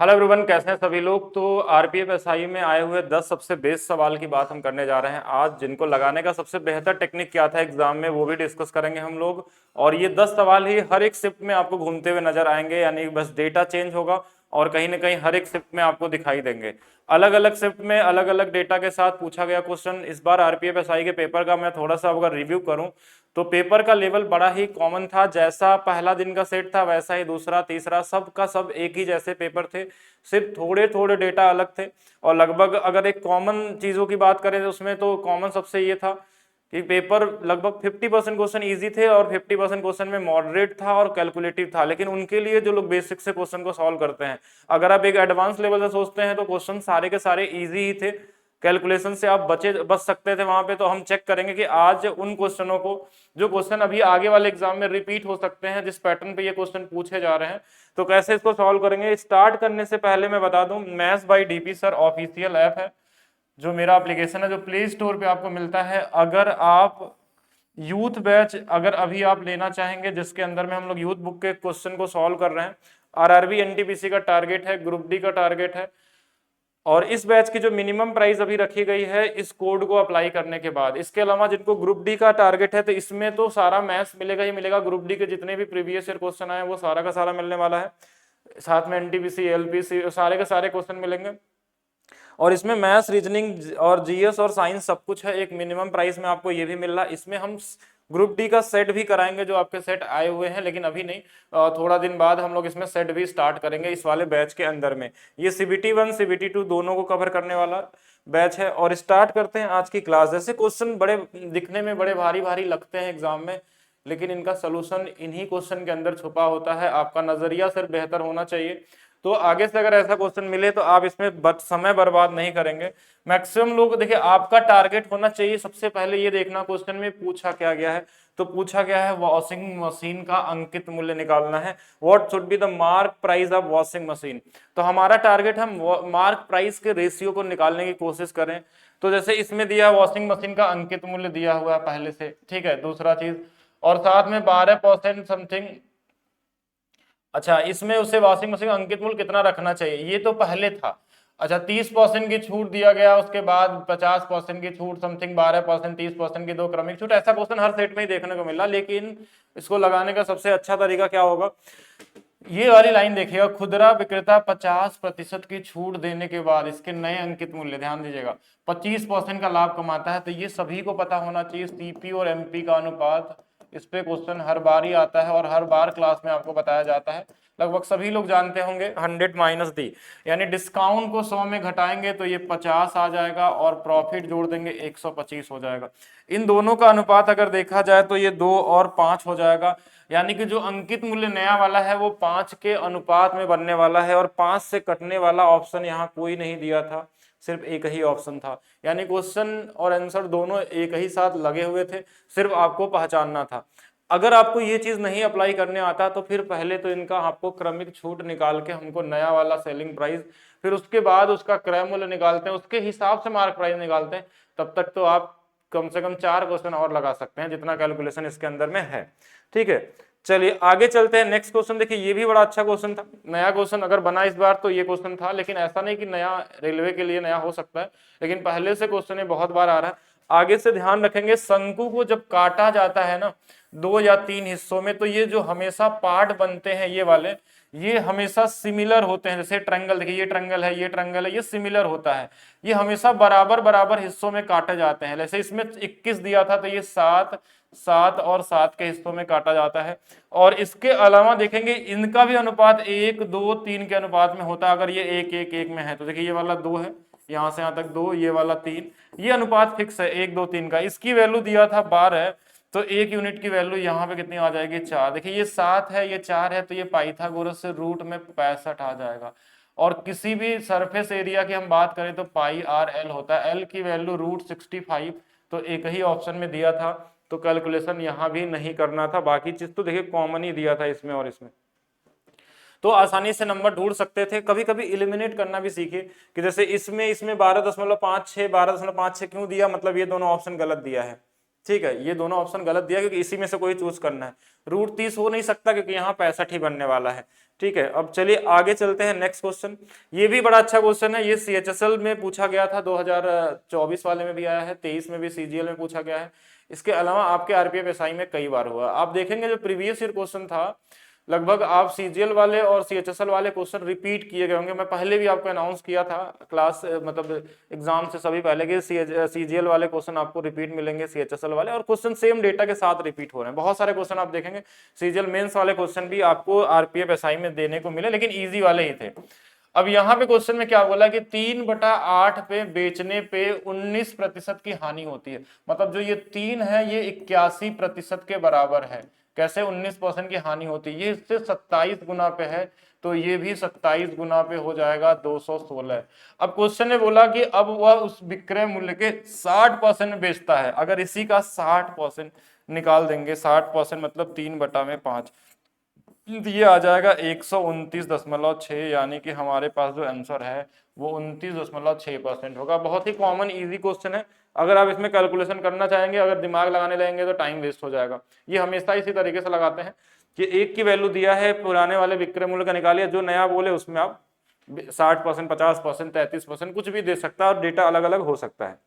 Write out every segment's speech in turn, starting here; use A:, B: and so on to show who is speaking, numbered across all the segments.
A: Hello everyone, कैसे हैं सभी लोग। तो आरपीएफ एसआई में आए हुए 10 सबसे बेस्ट सवाल की बात हम करने जा रहे हैं आज, जिनको लगाने का सबसे बेहतर टेक्निक क्या था एग्जाम में वो भी डिस्कस करेंगे हम लोग। और ये 10 सवाल ही हर एक शिफ्ट में आपको घूमते हुए नजर आएंगे, यानी बस डेटा चेंज होगा और कहीं ना कहीं हर एक शिफ्ट में आपको दिखाई देंगे। अलग अलग शिफ्ट में अलग अलग डेटा के साथ पूछा गया क्वेश्चन। इस बार आरपीएफ एसआई के पेपर का मैं थोड़ा सा अगर रिव्यू करूं तो पेपर का लेवल बड़ा ही कॉमन था। जैसा पहला दिन का सेट था वैसा ही दूसरा तीसरा सब का सब एक ही जैसे पेपर थे, सिर्फ थोड़े थोड़े डेटा अलग थे। और लगभग अगर एक कॉमन चीजों की बात करें तो उसमें तो कॉमन सबसे ये था कि पेपर लगभग 50% क्वेश्चन इजी थे और 50% क्वेश्चन में मॉडरेट था और कैलकुलेटिव था। लेकिन उनके लिए जो लोग बेसिक से क्वेश्चन को सॉल्व करते हैं, अगर आप एक एडवांस लेवल से सोचते हैं तो क्वेश्चन सारे के सारे इजी ही थे, कैलकुलेशन से आप बच सकते थे वहां पे। तो हम चेक करेंगे कि आज उन क्वेश्चनों को, जो क्वेश्चन अभी आगे वाले एग्जाम में रिपीट हो सकते हैं, जिस पैटर्न पे ये क्वेश्चन पूछे जा रहे हैं, तो कैसे इसको सॉल्व करेंगे। स्टार्ट करने से पहले मैं बता दूं, maths by DP sir official app है, जो मेरा एप्लीकेशन है, जो प्ले स्टोर पे आपको मिलता है। अगर आप यूथ बैच अगर अभी आप लेना चाहेंगे, जिसके अंदर में हम लोग यूथ बुक के क्वेश्चन को सॉल्व कर रहे हैं, आरआरबी एनटीपीसी का टारगेट है, ग्रुप डी का टारगेट है, और इस बैच की जो मिनिमम प्राइस अभी रखी गई है इस कोड को अप्लाई करने के बाद। इसके अलावा जिनको ग्रुप डी का टारगेट है तो इसमें तो सारा मैथ्स मिलेगा ही मिलेगा, ग्रुप डी के जितने भी प्रीवियस ईयर क्वेश्चन आए वो सारा का सारा मिलने वाला है। साथ में एनटीपीसी एलपीसी सारे के सारे क्वेश्चन मिलेंगे। और इसमें मैथ्स रीजनिंग और जीएस और साइंस सब कुछ है। एक मिनिमम प्राइस में आपको ये भी मिल रहा है। इसमें हम ग्रुप डी का सेट भी कराएंगे, जो आपके सेट आए हुए हैं, लेकिन अभी नहीं, थोड़ा दिन बाद हम लोग इसमें सेट भी स्टार्ट करेंगे इस वाले बैच के अंदर में। ये सीबीटी 1 सीबीटी 2 दोनों को कवर करने वाला बैच है। और स्टार्ट करते हैं आज की क्लास। जैसे क्वेश्चन बड़े दिखने में बड़े भारी भारी लगते हैं एग्जाम में, लेकिन इनका सोल्यूशन इन्हीं क्वेश्चन के अंदर छुपा होता है। आपका नजरिया सिर्फ बेहतर होना चाहिए। तो आगे से अगर ऐसा क्वेश्चन मिले तो आप इसमें समय बर्बाद नहीं करेंगे। मैक्सिमम लोग देखिए, आपका टारगेट होना चाहिए सबसे पहले ये देखना क्वेश्चन में पूछा क्या गया है। तो पूछा गया है वॉशिंग मशीन का अंकित मूल्य निकालना है। What should be the mark price of washing machine. तो हमारा टारगेट हम मार्क प्राइस के रेशियो को निकालने की कोशिश करें। तो जैसे इसमें दिया वॉशिंग मशीन का अंकित मूल्य दिया हुआ है पहले से, ठीक है, दूसरा चीज, और साथ में 12% समथिंग। अच्छा, इसमें उसे वॉशिंग मशीन का अंकित मूल्य कितना रखना चाहिए, ये तो पहले था। अच्छा, 30% की छूट दिया गया, उसके बाद 50% की छूट समथिंग, 12%, 30% की दो क्रमिक छूट। ऐसा क्वेश्चन हर सेट में ही देखने को मिला। लेकिन इसको लगाने का सबसे अच्छा तरीका क्या होगा, ये वाली लाइन देखिएगा, खुदरा विक्रेता 50% की छूट देने के बाद इसके नए अंकित मूल्य, ध्यान दीजिएगा, 25% का लाभ कमाता है। तो ये सभी को पता होना चाहिए, सीपी और एमपी का अनुपात। इस पे क्वेश्चन हर बार ही आता है और हर बार क्लास में आपको बताया जाता है, लगभग सभी लोग जानते होंगे। 100 माइनस दी, यानी डिस्काउंट को 100 में घटाएंगे तो ये 50 आ जाएगा और प्रॉफिट जोड़ देंगे 125 हो जाएगा। इन दोनों का अनुपात अगर देखा जाए तो ये 2 और 5 हो जाएगा। यानी कि जो अंकित मूल्य नया वाला है वो 5 के अनुपात में बनने वाला है। और 5 से कटने वाला ऑप्शन यहाँ कोई नहीं दिया था, सिर्फ एक ही ऑप्शन था। यानी क्वेश्चन और आंसर दोनों एक ही साथ लगे हुए थे, सिर्फ आपको पहचानना था। अगर आपको ये चीज नहीं अप्लाई करने आता तो फिर पहले तो इनका आपको क्रमिक छूट निकाल के हमको नया वाला सेलिंग प्राइस, फिर उसके बाद उसका क्रय मूल्य निकालते हैं, उसके हिसाब से मार्क प्राइस निकालते हैं। तब तक तो आप कम से कम 4 क्वेश्चन और लगा सकते हैं, जितना कैलकुलेशन इसके अंदर में है। ठीक है, चलिए आगे चलते हैं। नेक्स्ट क्वेश्चन देखिए, ये भी बड़ा अच्छा क्वेश्चन था, नया क्वेश्चन अगर बना इस बार तो ये क्वेश्चन था। लेकिन ऐसा नहीं कि नया रेलवे के लिए नया हो सकता है, लेकिन पहले से क्वेश्चन ये बहुत बार आ रहा है। आगे से ध्यान रखेंगे, शंकु को जब काटा जाता है ना 2 या 3 हिस्सों में, तो ये जो हमेशा पार्ट बनते हैं ये वाले, ये हमेशा सिमिलर होते हैं। जैसे ट्रायंगल देखिए, ये ट्रायंगल है, ये ट्रायंगल है, ये सिमिलर होता है। ये हमेशा बराबर बराबर हिस्सों में काटे जाते हैं। जैसे इसमें 21 दिया था तो ये 7 7 और 7 के हिस्सों में काटा जाता है। और इसके अलावा देखेंगे इनका भी अनुपात 1 2 3 के अनुपात में होता है। अगर ये 1 1 1 में है तो देखिए ये वाला 2 है, यहां से यहां तक 2, ये वाला 3, ये अनुपात फिक्स है 1 2 3 का। इसकी वैल्यू दिया था 12, तो 1 यूनिट की वैल्यू यहाँ पे कितनी आ जाएगी, 4। देखिए ये 7 है, ये 4 है, तो ये पाइथागोरस से रूट में 65 आ जाएगा। और किसी भी सरफेस एरिया की हम बात करें तो पाई आर एल होता है, एल की वैल्यू √65, तो एक ही ऑप्शन में दिया था, तो कैलकुलेशन यहाँ भी नहीं करना था। बाकी चीज तो देखिए कॉमन ही दिया था इसमें और इसमें, तो आसानी से नंबर ढूंढ सकते थे। कभी कभी इलिमिनेट करना भी सीखे, कि जैसे इसमें 12.56 12.56 क्यों दिया, मतलब ये दोनों ऑप्शन गलत दिया है, ठीक है, ये दोनों ऑप्शन गलत दिया क्योंकि इसी में से कोई चूज करना है। रूट 30 हो नहीं सकता क्योंकि यहाँ 65 ही बनने वाला है। ठीक है, अब चलिए आगे चलते हैं नेक्स्ट क्वेश्चन। ये भी बड़ा अच्छा क्वेश्चन है, ये CHSL में पूछा गया था, 2024 वाले में भी आया है, 23 में भी CGL में पूछा गया है। इसके अलावा आपके RPF SI में कई बार हुआ। आप देखेंगे जो प्रीवियस ईयर क्वेश्चन था, लगभग आप CGL वाले और CHSL वाले क्वेश्चन रिपीट किए गए होंगे। मैं पहले भी आपको अनाउंस किया था क्लास मतलब एग्जाम से सभी पहले के CGL वाले क्वेश्चन आपको रिपीट मिलेंगे, CHSL वाले, और क्वेश्चन सेम डेटा के साथ रिपीट हो रहे हैं। बहुत सारे क्वेश्चन आप देखेंगे CGL मेंस वाले क्वेश्चन भी आपको RPF SI में देने को मिले, लेकिन ईजी वाले ही थे। अब यहाँ पे क्वेश्चन में क्या बोला कि 3/8 पे बेचने पे 19% की हानि होती है। मतलब जो ये 3 है ये 81% के बराबर है। कैसे 19% की हानि होती है, ये इससे 27 गुना पे है, तो ये भी 27 गुना पे हो जाएगा 216। अब क्वेश्चन ने बोला कि अब वह उस विक्रय मूल्य के 60% में बेचता है। अगर इसी का 60% निकाल देंगे, 60% मतलब 3/5, ये आ जाएगा 129.6, यानी कि हमारे पास जो आंसर है वो 29.6% होगा। बहुत ही कॉमन इजी क्वेश्चन है। अगर आप इसमें कैलकुलेशन करना चाहेंगे, अगर दिमाग लगाने लगेंगे तो टाइम वेस्ट हो जाएगा। ये हमेशा इसी तरीके से लगाते हैं कि एक की वैल्यू दिया है, पुराने वाले विक्रय मूल्य का निकालिए, जो नया बोले उसमें आप 60%, 50%, 33% कुछ भी दे सकता है और डेटा अलग अलग हो सकता है।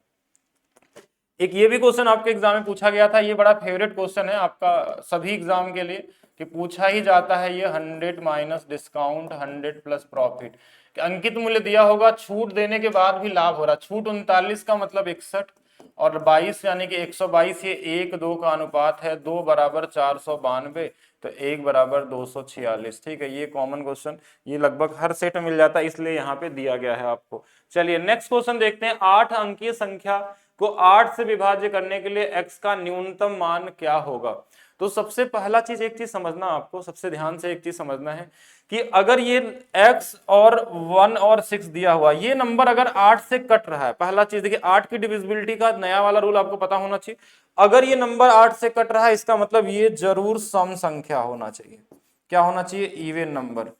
A: एक ये भी क्वेश्चन आपके एग्जाम में पूछा गया था, ये बड़ा फेवरेट क्वेश्चन है आपका सभी एग्जाम के लिए, कि पूछा ही जाता है ये 100 माइनस डिस्काउंट 100 प्लस प्रॉफिट। अंकित मूल्य दिया होगा, छूट देने के बाद भी लाभ हो रहा, छूट 39 का मतलब 61 और 22 यानी कि 122, ये 1:2 का अनुपात है, 2 बराबर 492 तो 1 बराबर 246। ठीक है, ये कॉमन क्वेश्चन, ये लगभग हर सेट में मिल जाता है, इसलिए यहाँ पे दिया गया है आपको। चलिए नेक्स्ट क्वेश्चन देखते हैं। 8 अंकीय संख्या को 8 से विभाज्य करने के लिए x का न्यूनतम मान क्या होगा। तो सबसे पहला चीज, एक चीज समझना, आपको सबसे ध्यान से एक चीज समझना है कि अगर ये x और 1 और 6 दिया हुआ, ये नंबर अगर 8 से कट रहा है, पहला चीज देखिए 8 की डिविजिबिलिटी का नया वाला रूल आपको पता होना चाहिए। अगर ये नंबर 8 से कट रहा है, इसका मतलब ये जरूर सम संख्या होना चाहिए। क्या होना चाहिए? Even number.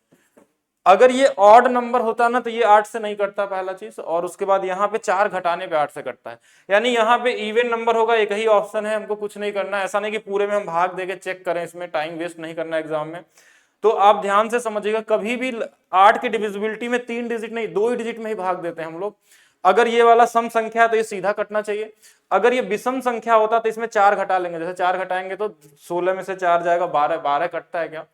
A: अगर ये ऑड नंबर होता ना तो ये 8 से नहीं कटता, पहला चीज, और उसके बाद यहाँ पे 4 घटाने पे 8 से कटता है, यानी यहाँ पे इवन नंबर होगा। एक ही ऑप्शन है, हमको कुछ नहीं करना, ऐसा नहीं कि पूरे में हम भाग देके चेक करें, इसमें टाइम वेस्ट नहीं करना एग्जाम में। तो आप ध्यान से समझिएगा, कभी भी 8 की डिविजिबिलिटी में 3 डिजिट नहीं, 2 ही डिजिट में ही भाग देते हैं हम लोग। अगर ये वाला सम संख्या है तो ये सीधा कटना चाहिए। अगर ये विषम संख्या होता तो इसमें 4 घटा लेंगे, जैसे 4 घटाएंगे तो 16 में से 4 जाएगा 12, 12 कटता है क्या?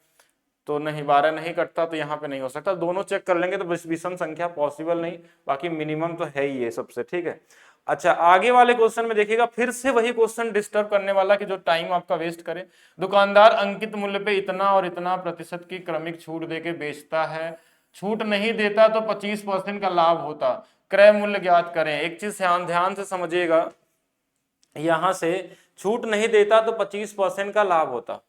A: तो नहीं, 12 नहीं कटता, तो यहाँ पे नहीं हो सकता। दोनों चेक कर लेंगे तो विषम संख्या पॉसिबल नहीं, बाकी मिनिमम तो है ही ये सबसे। ठीक है, अच्छा आगे वाले क्वेश्चन में देखिएगा, फिर से वही क्वेश्चन डिस्टर्ब करने वाला कि जो टाइम आपका वेस्ट करे। दुकानदार अंकित मूल्य पे इतना और इतना प्रतिशत की क्रमिक छूट देके बेचता है, छूट नहीं देता तो 25% का लाभ होता, क्रय मूल्य ज्ञात करें। एक चीज ध्यान से समझिएगा, यहां से छूट नहीं देता तो 25% का लाभ होता।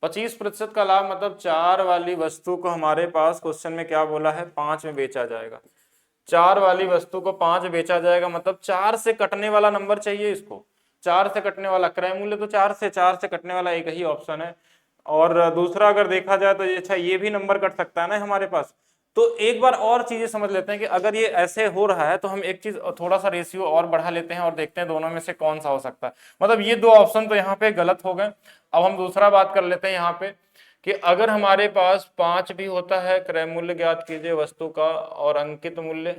A: 25% का लाभ मतलब 4 वाली वस्तु को हमारे पास क्वेश्चन में क्या बोला है, 5 में बेचा जाएगा। 4 वाली वस्तु को 5 बेचा जाएगा, मतलब 4 से कटने वाला नंबर चाहिए इसको, 4 से कटने वाला। क्रय मूल्य तो 4 से कटने वाला एक ही ऑप्शन है। और दूसरा अगर देखा जाए तो अच्छा ये भी नंबर कट सकता है ना हमारे पास। तो एक बार और चीजें समझ लेते हैं कि अगर ये ऐसे हो रहा है तो हम एक चीज थोड़ा सा रेशियो और बढ़ा लेते हैं और देखते हैं दोनों में से कौन सा हो सकता है। मतलब ये 2 ऑप्शन तो यहाँ पे गलत हो गए। अब हम दूसरा बात कर लेते हैं यहाँ पे कि अगर हमारे पास 5 भी होता है, क्रय मूल्य ज्ञात कीजिए वस्तु का, और अंकित मूल्य,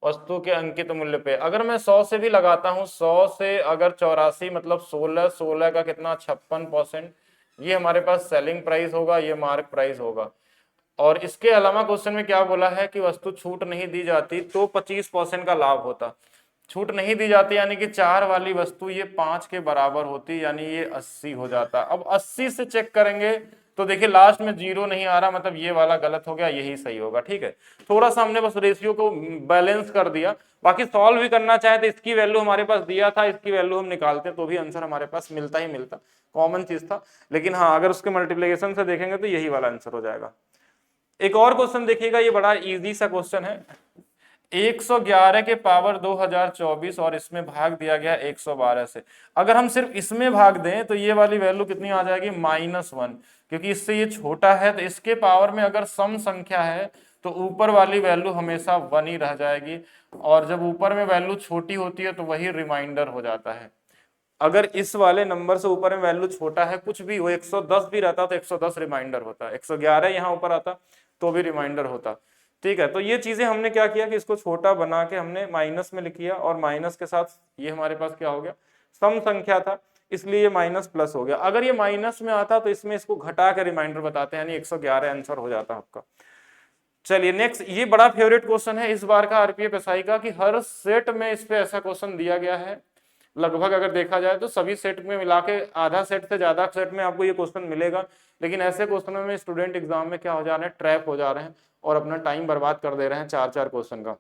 A: वस्तु के अंकित मूल्य पे अगर मैं 100 से भी लगाता हूँ, 100 से अगर 84 मतलब 16, 16 का कितना 56%, ये हमारे पास सेलिंग प्राइस होगा, ये मार्क प्राइस होगा। और इसके अलावा क्वेश्चन में क्या बोला है कि वस्तु छूट नहीं दी जाती तो 25% का लाभ होता। छूट नहीं दी जाती यानी कि 4 वाली वस्तु ये 5 के बराबर होती, यानी ये 80 हो जाता। अब 80 से चेक करेंगे तो देखिए लास्ट में 0 नहीं आ रहा, मतलब ये वाला गलत हो गया, यही सही होगा। ठीक है, थोड़ा सा हमने बस रेशियो को बैलेंस कर दिया। बाकी सॉल्व भी करना चाहे तो इसकी वैल्यू हमारे पास दिया था, इसकी वैल्यू हम निकालते तो भी आंसर हमारे पास मिलता ही मिलता, कॉमन चीज था। लेकिन हाँ, अगर उसके मल्टीप्लीकेशन से देखेंगे तो यही वाला आंसर हो जाएगा। एक और क्वेश्चन देखिएगा, ये बड़ा इजी सा क्वेश्चन है। 111 के पावर 2024 और इसमें भाग दिया गया 112 से। अगर हम सिर्फ इसमें भाग दें तो ये वाली वैल्यू कितनी आ जाएगी, -1, क्योंकि इससे ये छोटा है। तो इसके पावर में अगर सम संख्या है तो ऊपर वाली वैल्यू हमेशा 1 ही रह जाएगी, और जब ऊपर में वैल्यू छोटी होती है तो वही रिमाइंडर हो जाता है। अगर इस वाले नंबर से ऊपर में वैल्यू छोटा है, कुछ भी हो, 110 भी रहता तो 110 रिमाइंडर होता, 111 यहाँ ऊपर आता तो भी रिमाइंडर होता। ठीक है, तो ये चीजें हमने क्या किया कि इसको छोटा बना के हमने माइनस में लिख किया, और माइनस के साथ ये हमारे पास क्या हो गया, सम संख्या था, इसलिए ये माइनस प्लस हो गया। अगर ये माइनस में आता तो इसमें इसको घटा के रिमाइंडर बताते हैं, यानी 111 आंसर हो जाता आपका। चलिए नेक्स्ट, ये बड़ा फेवरेट क्वेश्चन है इस बार का आरपीएफ एसआई का, कि हर सेट में इस पे ऐसा क्वेश्चन दिया गया है, लगभग अगर देखा जाए तो सभी सेट में मिला के आधा सेट से ज्यादा सेट में आपको ये क्वेश्चन मिलेगा। लेकिन ऐसे क्वेश्चनों में स्टूडेंट एग्जाम में क्या हो जा रहे हैं, ट्रैप हो जा रहे हैं और अपना टाइम बर्बाद कर दे रहे हैं 4-4 क्वेश्चन का।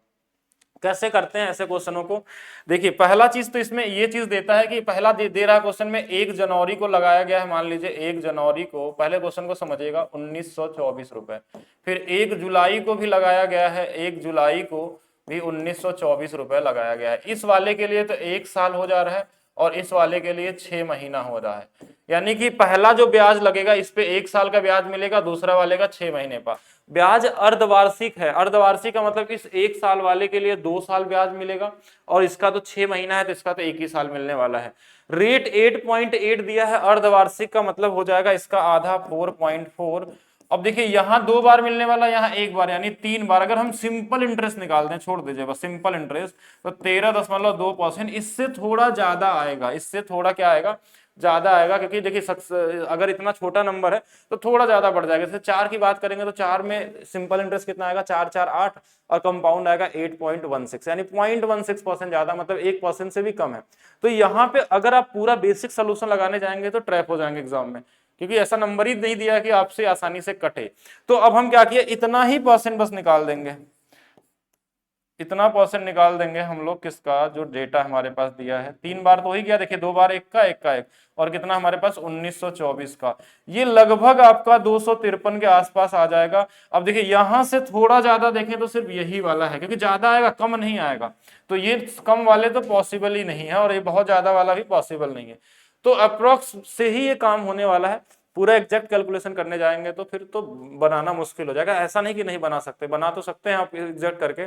A: कैसे करते हैं ऐसे क्वेश्चनों को, देखिए पहला चीज तो इसमें ये चीज देता है कि पहला दे रहा क्वेश्चन में 1 जनवरी को लगाया गया है, मान लीजिए 1 जनवरी को, पहले क्वेश्चन को समझिएगा, 1924 रुपए। फिर 1 जुलाई को भी लगाया गया है, 1 जुलाई को भी 1924 रुपए लगाया गया है। इस वाले के लिए तो 1 साल हो जा रहा है और इस वाले के लिए 6 महीना हो रहा है, यानी कि पहला जो ब्याज लगेगा इस पे 1 साल का ब्याज मिलेगा, दूसरा वाले का 6 महीने का ब्याज। अर्धवार्षिक है, अर्धवार्षिक का मतलब इस 1 साल वाले के लिए 2 साल ब्याज मिलेगा, और इसका तो 6 महीना है तो इसका तो 1 ही साल मिलने वाला है। रेट 8.8 दिया है, अर्धवार्षिक का मतलब हो जाएगा इसका आधा 4.4। अब देखिए यहाँ 2 बार मिलने वाला, यहाँ 1 बार, यानी 3 बार। अगर हम सिंपल इंटरेस्ट निकालते हैं, छोड़ दीजिए बस सिंपल इंटरेस्ट, तो 13.2%, इससे थोड़ा ज्यादा आएगा, इससे थोड़ा क्या आएगा, ज्यादा आएगा, क्योंकि देखिए अगर इतना छोटा नंबर है तो थोड़ा ज्यादा बढ़ जाएगा। जैसे 4 की बात करेंगे तो 4 में सिंपल इंटरेस्ट कितना आएगा, 4 4 8, और कंपाउंड आएगा 8.16, यानी 0.16% ज्यादा, मतलब 1% से भी कम है। तो यहाँ पे अगर आप पूरा बेसिक सोल्यूशन लगाने जाएंगे तो ट्रैप हो जाएंगे एग्जाम में, क्योंकि ऐसा नंबर ही नहीं दिया कि आपसे आसानी से कटे। तो अब हम क्या किए, इतना ही परसेंट बस निकाल देंगे, इतना परसेंट निकाल देंगे हम लोग किसका, जो डेटा हमारे पास दिया है। 3 बार तो हो ही गया, देखिए 2 बार 1 का 1 का 1, और कितना हमारे पास 1924 का, ये लगभग आपका 253 के आसपास आ जाएगा। अब देखिए यहां से थोड़ा ज्यादा देखें तो सिर्फ यही वाला है, क्योंकि ज्यादा आएगा कम नहीं आएगा, तो ये कम वाले तो पॉसिबल ही नहीं है, और ये बहुत ज्यादा वाला भी पॉसिबल नहीं है। तो अप्रोक्स से ही ये काम होने वाला है, पूरा एग्जैक्ट कैलकुलेशन करने जाएंगे तो फिर तो बनाना मुश्किल हो जाएगा। ऐसा नहीं कि नहीं बना सकते, बना तो सकते हैं आप एग्जैक्ट करके।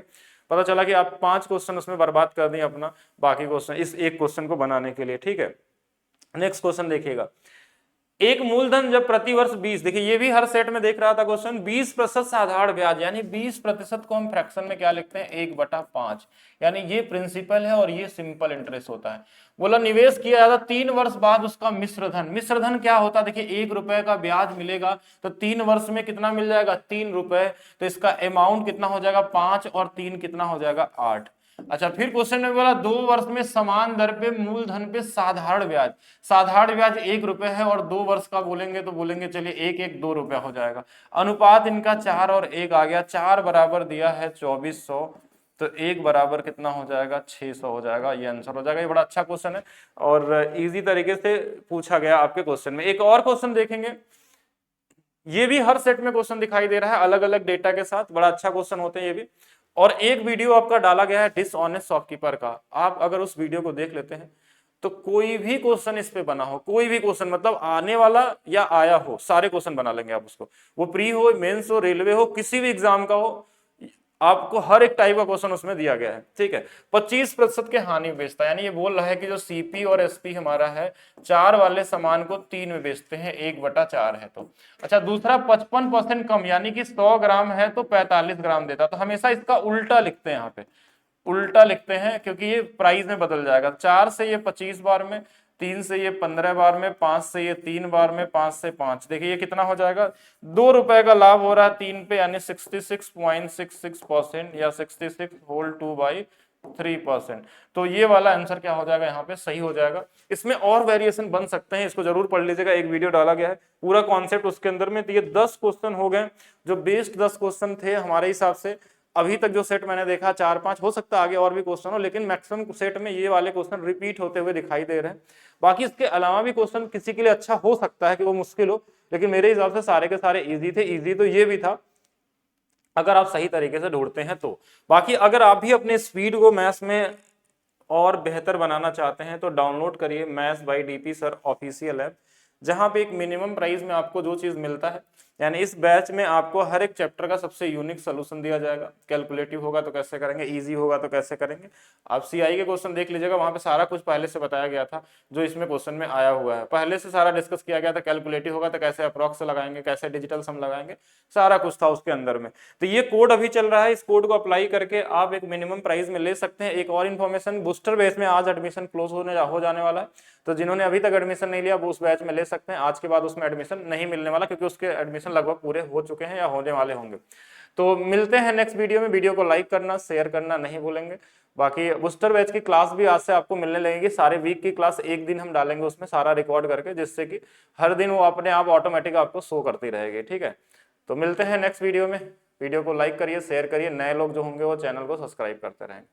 A: पता चला कि आप 5 क्वेश्चन उसमें बर्बाद कर दिए अपना, बाकी क्वेश्चन इस एक क्वेश्चन को बनाने के लिए। ठीक है, नेक्स्ट क्वेश्चन देखिएगा, एक मूलधन जब प्रतिवर्ष 20, देखिए ये भी हर सेट में देख रहा था क्वेश्चन, 20% साधारण ब्याज, यानी 20% को हम फ्रैक्शन में क्या लिखते हैं, 1/5, यानी ये प्रिंसिपल है और ये सिंपल इंटरेस्ट होता है। बोला निवेश किया जाता 3 वर्ष बाद उसका मिश्रधन, मिश्रधन क्या होता है, देखिए 1 रुपए का ब्याज मिलेगा तो 3 वर्ष में कितना मिल जाएगा, 3 रुपए, तो इसका अमाउंट कितना हो जाएगा, 5, और 3 कितना हो जाएगा, 8। अच्छा, फिर क्वेश्चन में बोला 2 वर्ष में समान दर पे मूलधन पे साधारण ब्याज, साधारण ब्याज 1 रुपए है, और 2 वर्ष का बोलेंगे तो बोलेंगे चलिए 1 1 2 रुपया हो जाएगा। अनुपात इनका 4 और 1 आ गया, 4 बराबर दिया है 2400, तो 1 बराबर कितना हो जाएगा, 600 हो जाएगा, ये आंसर हो जाएगा। ये बड़ा अच्छा क्वेश्चन है और इजी तरीके से पूछा गया आपके क्वेश्चन में। एक और क्वेश्चन देखेंगे, ये भी हर सेट में क्वेश्चन दिखाई दे रहा है अलग अलग डेटा के साथ, बड़ा अच्छा क्वेश्चन होते हैं ये भी। और एक वीडियो आपका डाला गया है डिसऑनेस्ट शॉपकीपर का, आप अगर उस वीडियो को देख लेते हैं तो कोई भी क्वेश्चन इस पे बना हो, कोई भी क्वेश्चन मतलब आने वाला या आया हो, सारे क्वेश्चन बना लेंगे आप उसको, वो प्री हो, मेंस हो, रेलवे हो, किसी भी एग्जाम का हो, आपको हर एक टाइप का क्वेश्चन उसमें दिया गया है। ठीक है, 25% के हानि बेचता है, यानी ये बोल रहा है कि जो सीपी और एसपी हमारा है, 4 वाले सामान को 3 में बेचते हैं, 1/4 है तो। अच्छा, दूसरा 55% कम, यानी कि 100 ग्राम है तो 45 ग्राम देता, तो हमेशा इसका उल्टा लिखते हैं, यहाँ पे उल्टा लिखते हैं, क्योंकि ये प्राइस में बदल जाएगा। 4 से ये 25 बार में, 3 से ये 15 बार में, 5 से ये 3 बार में, 5 से 5, देखिए ये कितना हो जाएगा, 2 रुपए का लाभ हो रहा है 3 पे, यानी 66.66% या 66 होल 2/3%। तो ये वाला आंसर क्या हो जाएगा, यहाँ पे सही हो जाएगा। इसमें और वेरिएशन बन सकते हैं, इसको जरूर पढ़ लीजिएगा, एक वीडियो डाला गया है पूरा कॉन्सेप्ट उसके अंदर में। तो ये 10 क्वेश्चन हो गए, जो बेस्ट 10 क्वेश्चन थे हमारे हिसाब से अभी तक जो सेट मैंने देखा, 4-5, हो सकता है आगे और भी क्वेश्चन हो, लेकिन मैक्सिमम सेट में ये वाले क्वेश्चन रिपीट होते हुए दिखाई दे रहे हैं। बाकी इसके अलावा भी क्वेश्चन किसी के लिए अच्छा हो सकता है कि वो मुश्किल हो, लेकिन मेरे हिसाब से सारे के सारे इजी थे। इजी तो ये भी था अगर आप सही तरीके से ढूंढते हैं तो। बाकी अगर आप भी अपने स्पीड को मैथ्स में और बेहतर बनाना चाहते हैं तो डाउनलोड करिए maths by DP sir official app, जहां पे एक मिनिमम प्राइस में आपको जो चीज मिलता है, यानी इस बैच में आपको हर एक चैप्टर का सबसे यूनिक सोल्यूशन दिया जाएगा। कैलकुलेटिव होगा तो कैसे करेंगे, इजी होगा तो कैसे करेंगे। आप सीआई के क्वेश्चन देख लीजिएगा, वहां पे सारा कुछ पहले से बताया गया था जो इसमें क्वेश्चन में आया हुआ है, पहले से सारा डिस्कस किया गया था। कैलकुलेटिव होगा तो कैसे अप्रॉक्स लगाएंगे, कैसे डिजिटल सम लगाएंगे, सारा कुछ था उसके अंदर में। तो ये कोड अभी चल रहा है, इस कोड को अप्लाई करके आप एक मिनिमम प्राइस में ले सकते हैं। एक और इन्फॉर्मेशन, बूस्टर बैच में आज एडमिशन क्लोज हो जाने वाला है, तो जिन्होंने अभी तक एडमिशन नहीं लिया वो उस बैच में ले सकते हैं। आज के बाद उसमें एडमिशन नहीं मिलने वाला, क्योंकि उसके एडमिशन लगभग पूरे हो चुके हैं या होने वाले होंगे। तो मिलते हैं नेक्स्ट वीडियो में। वीडियो को लाइक करना, शेयर करना नहीं भूलेंगे। बाकी बूस्टर बैच की क्लास भी आज से आपको मिलने लगेगी। सारे वीक की क्लास एक दिन हम डालेंगे उसमें सारा रिकॉर्ड करके, जिससे कि हर दिन वो अपने आप ऑटोमेटिक आपको शो करती रहेगी। ठीक है, तो मिलते हैं नेक्स्ट वीडियो में। वीडियो को लाइक करिए, शेयर करिए। नए लोग जो होंगे वो चैनल को सब्सक्राइब करते रहेंगे।